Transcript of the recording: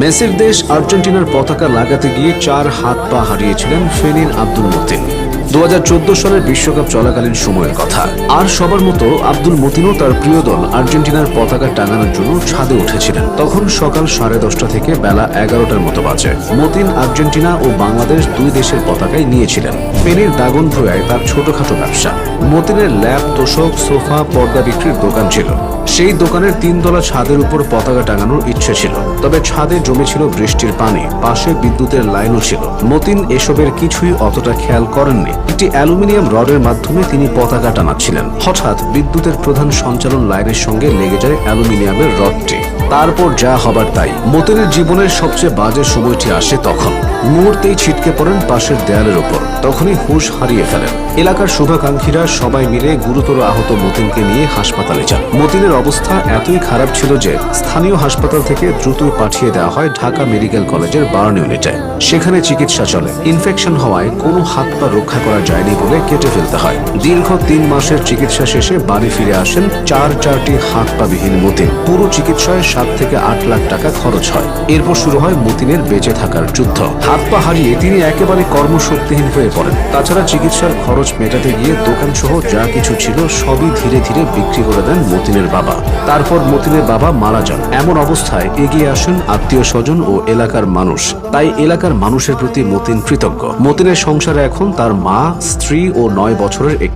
মেসির দেশ আর্জেন্টিনার পতাকা লাগাতে গিয়ে 4 হাত পা হারিয়েছিলেন ফেনীর আব্দুল মতিন। 2014 সালের বিশ্বকাপ চলাকালীন সময়ের কথা। আর সবার মতো আব্দুল মতিনও তার প্রিয় দল আর্জেন্টিনার পতাকা টাঙানোর জন্য ছাদে উঠেছিলেন। তখন সকাল 10:30 থেকে বেলা 11টার মতো বাজে। মতিন আর্জেন্টিনা ও বাংলাদেশ দুই দেশের পতাকাই নিয়েছিলেন। ফেনীর দাগনভূঞায় তার ছোটখাটো ব্যবসা। মতিনের ল্যাব, তোশক, সোফা, পর্দা বিক্রির দোকান ছিল। সেই দোকানের 3 তলা ছাদের উপর পতাকা টাঙানোর ইচ্ছে ছিল, তবে ছাদে জমেছিল বৃষ্টির পানি, পাশে বিদ্যুতের লাইনও ছিল। মতিন এসবের কিছুই অতটা খেয়াল করেননি। একটি অ্যালুমিনিয়াম রডের মাধ্যমে তিনি পতাকা টানাচ্ছিলেন। হঠাৎ বিদ্যুতের প্রধান সঞ্চালন লাইনের সঙ্গে লেগে যায় অ্যালুমিনিয়ামের রডটি। তারপর যা হবার তাই। মতিনের জীবনের সবচেয়ে বাজে সময়টি আসে তখন। মুহূর্তেই ছিটকে পড়েন পাশের দেয়ালের ওপর। তখনই হুঁশ হারিয়ে ফেলেন। এলাকার শুভাকাঙ্ক্ষীরা সবাই মিলে গুরুতর আহত মতিনকে নিয়ে হাসপাতালে যান। মতিনের অবস্থা এতই খারাপ ছিল যে স্থানীয় হাসপাতাল থেকে দ্রুতই পাঠিয়ে দেওয়া হয় ঢাকা মেডিকেল কলেজের বার্ন ইউনিটে। সেখানে চিকিৎসা চলে। ইনফেকশন হওয়ায় কোনো হাত পা রক্ষা করা যায়নি বলে কেটে ফেলতে হয়। দীর্ঘ 3 মাসের চিকিৎসা শেষে বাড়ি ফিরে আসেন 4টি হাত পা বিহীন মতিন। পুরো চিকিৎসায় 7 থেকে 8 লাখ টাকা খরচ হয়। এরপর শুরু হয় মতিনের বেঁচে থাকার যুদ্ধ। হাত পা হারিয়ে তিনি একেবারে কর্মশক্তিহীন হয়ে পড়েন। তাছাড়া চিকিৎসার খরচ মেটাতে গিয়ে দোকান সহ যা কিছু ছিল সবই ধীরে ধীরে বিক্রি করে দেন মতিনের বাবা। তারপর মতিনের বাবা মারা যান। এমন অবস্থায় এগিয়ে আসেন আত্মীয় স্বজন ও এলাকার মানুষ। তাই এলাকার মানুষের প্রতি মতিন কৃতজ্ঞ। মতিনের সংসারে এখন তার মা, স্ত্রী ও 9 বছরের